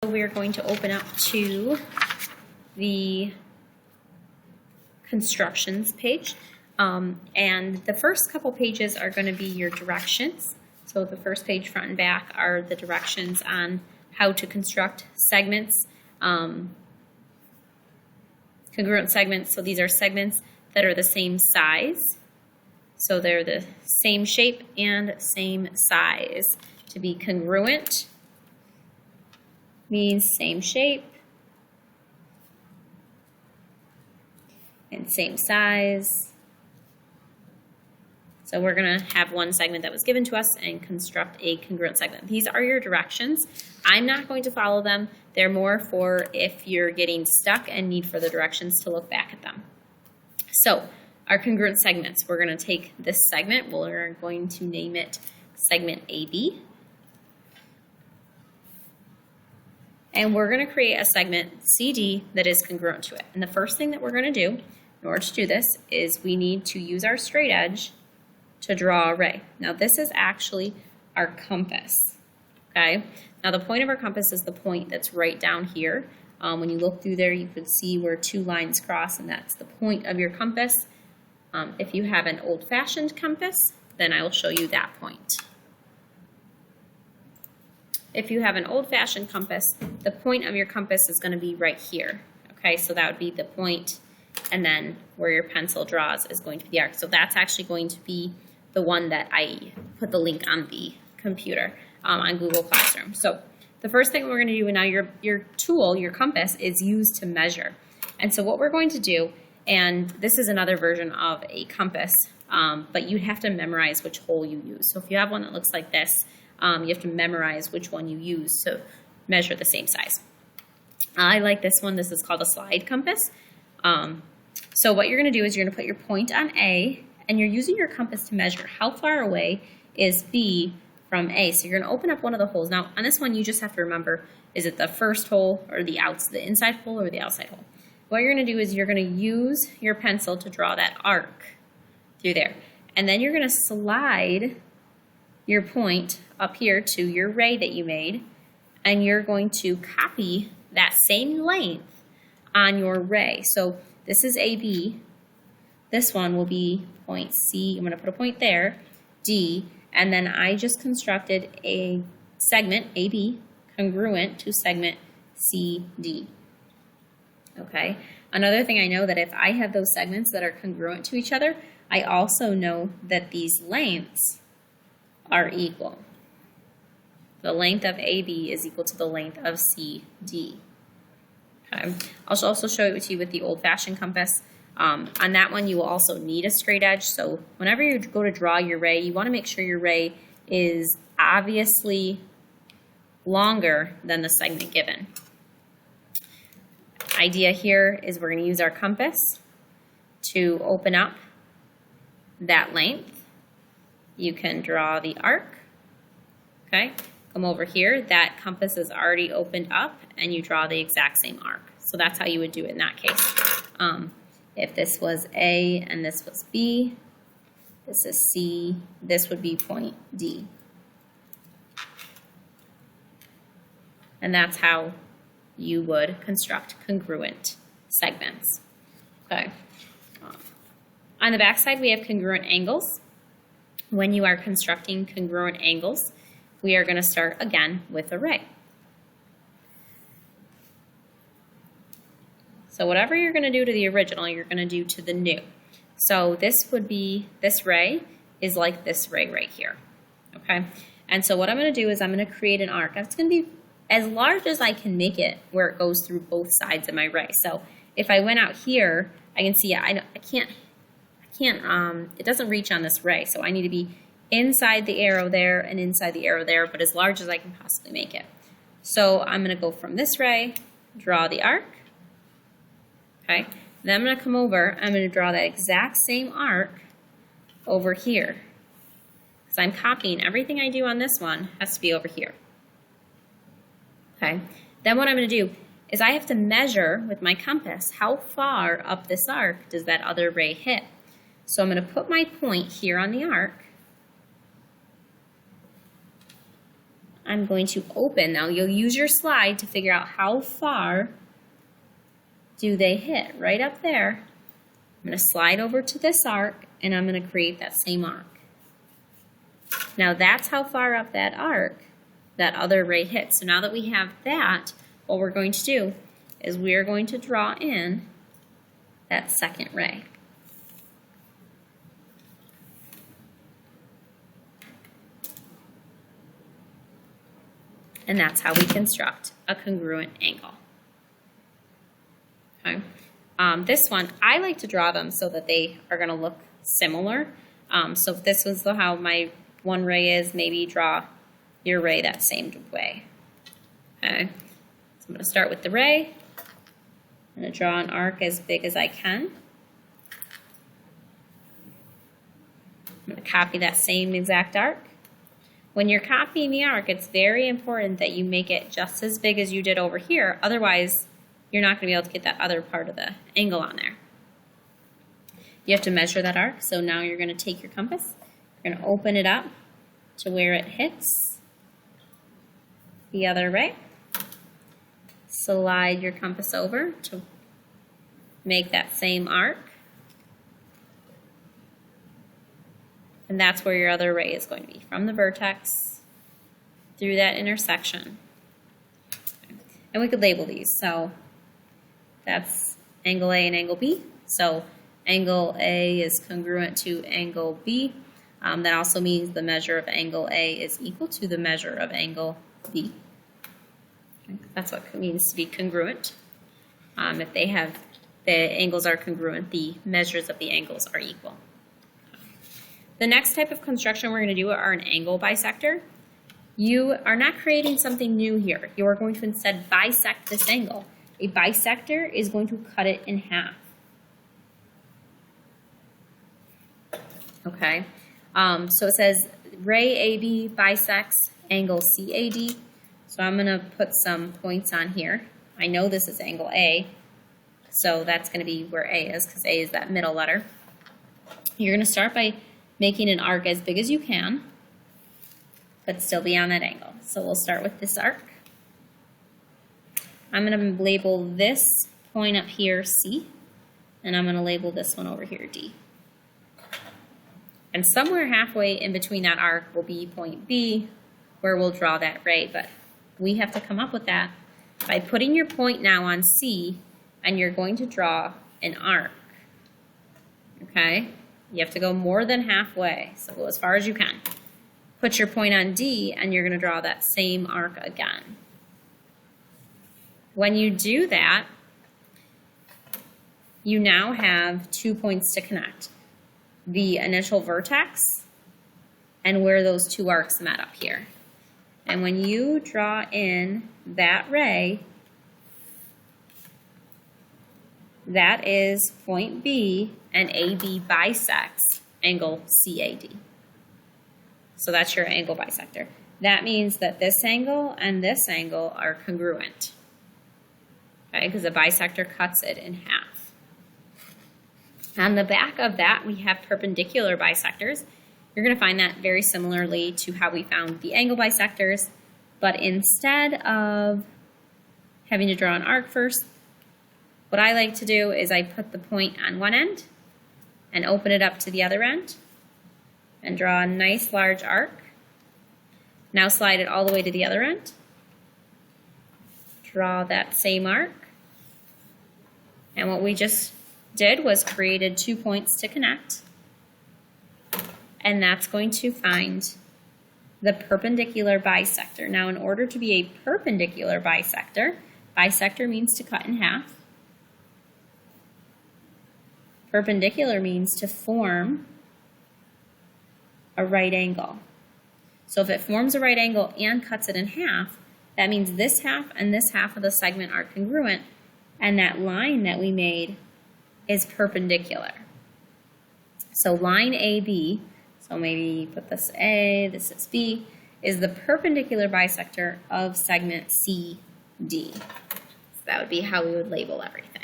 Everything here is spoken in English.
We are going to open up to the constructions page, and the first couple pages are going to be your directions. So the first page, front and back, are the directions on how to construct segments, congruent segments. So these are segments that are the same size. So they're the same shape and same size. To be congruent means same shape and same size. So we're going to have one segment that was given to us and construct a congruent segment. These are your directions. I'm not going to follow them. They're more for if you're getting stuck and need for the directions to look back at them. So our congruent segments, we're going to take this segment, we're going to name it segment AB. And we're going to create a segment CD that is congruent to it. And the first thing that we're going to do in order to do this is we need to use our straight edge to draw a ray. Now this is actually our compass, okay? Now the point of our compass is the point that's right down here. When you look through there, you could see where two lines cross, and that's the point of your compass. If you have an old-fashioned compass, then I will show you that point. If you have an old-fashioned compass, the point of your compass is going to be right here. Okay, so that would be the point, and then where your pencil draws is going to be the arc. So that's actually going to be the one that I put the link on the computer on Google Classroom. So the first thing we're going to do now, your tool, your compass, is used to measure. And so what we're going to do, and this is another version of a compass, but you have to memorize which hole you use. So if you have one that looks like this, you have to memorize which one you use to measure the same size. I like this one. This is called a slide compass. So what you're going to do is you're going to put your point on A, and you're using your compass to measure how far away is B from A. So you're going to open up one of the holes. Now on this one, you just have to remember, is it the first hole or the inside hole or the outside hole? What you're going to do is you're going to use your pencil to draw that arc through there. And then you're going to slide your point up here to your ray that you made, and you're going to copy that same length on your ray. So this is AB. This one will be point C. I'm going to put a point there, D, and then I just constructed a segment, AB, congruent to segment CD. Okay. Another thing I know that if I have those segments that are congruent to each other, I also know that these lengths are equal. The length of AB is equal to the length of CD. Okay. I'll also show it to you with the old-fashioned compass. On that one, you will also need a straight edge. So whenever you go to draw your ray, you want to make sure your ray is obviously longer than the segment given. Idea here is we're going to use our compass to open up that length. You can draw the arc. Okay, come over here. That compass is already opened up, and you draw the exact same arc. So that's how you would do it in that case. If this was A and this was B, this is C, this would be point D. And that's how you would construct congruent segments. Okay. On the back side, we have congruent angles. When you are constructing congruent angles, we are going to start again with a ray. So whatever you're going to do to the original, you're going to do to the new. So this would be, this ray is like this ray right here. Okay. And so what I'm going to do is I'm going to create an arc. It's going to be as large as I can make it where it goes through both sides of my ray. So if I went out here, I can see I can't, it doesn't reach on this ray. So I need to be inside the arrow there and inside the arrow there, but as large as I can possibly make it. So I'm going to go from this ray, draw the arc. Okay. Then I'm going to come over, I'm going to draw that exact same arc over here. Because I'm copying everything I do on this one has to be over here. Okay. Then what I'm going to do is I have to measure with my compass how far up this arc does that other ray hit. So I'm going to put my point here on the arc. I'm going to open. Now you'll use your slide to figure out how far do they hit. Right up there. I'm going to slide over to this arc and I'm going to create that same arc. Now that's how far up that arc that other ray hits. So now that we have that, what we're going to do is we are going to draw in that second ray. And that's how we construct a congruent angle. Okay. This one, I like to draw them so that they are going to look similar. So if this was how my one ray is, maybe draw your ray that same way. Okay. So I'm going to start with the ray. I'm going to draw an arc as big as I can. I'm going to copy that same exact arc. When you're copying the arc, it's very important that you make it just as big as you did over here. Otherwise, you're not going to be able to get that other part of the angle on there. You have to measure that arc. So now you're going to take your compass. You're going to open it up to where it hits the other ray. Slide your compass over to make that same arc. And that's where your other ray is going to be, from the vertex through that intersection. And we could label these. So that's angle A and angle B. So angle A is congruent to angle B. That also means the measure of angle A is equal to the measure of angle B. Okay. That's what it means to be congruent. If the angles are congruent, the measures of the angles are equal. The next type of construction we're going to do are an angle bisector. You are not creating something new here. You are going to instead bisect this angle. A bisector is going to cut it in half. Okay, so it says ray AB bisects angle CAD. So I'm going to put some points on here. I know this is angle A, so that's going to be where A is, because A is that middle letter. You're going to start by making an arc as big as you can, but still be on that angle. So we'll start with this arc. I'm going to label this point up here C, and I'm going to label this one over here D. And somewhere halfway in between that arc will be point B, where we'll draw that ray, but we have to come up with that by putting your point now on C, and you're going to draw an arc. Okay? You have to go more than halfway, so go as far as you can. Put your point on D, and you're going to draw that same arc again. When you do that, you now have 2 points to connect. The initial vertex and where those two arcs met up here. And when you draw in that ray, that is point B, and AB bisects angle CAD. So that's your angle bisector. That means that this angle and this angle are congruent. Okay, because a bisector cuts it in half. On the back of that, we have perpendicular bisectors. You're going to find that very similarly to how we found the angle bisectors, but instead of having to draw an arc first, what I like to do is I put the point on one end and open it up to the other end and draw a nice large arc. Now slide it all the way to the other end. Draw that same arc. And what we just did was created 2 points to connect. And that's going to find the perpendicular bisector. Now, in order to be a perpendicular bisector, bisector means to cut in half. Perpendicular means to form a right angle. So if it forms a right angle and cuts it in half, that means this half and this half of the segment are congruent, and that line that we made is perpendicular. So line AB, so maybe put this A, this is B, is the perpendicular bisector of segment CD. So that would be how we would label everything.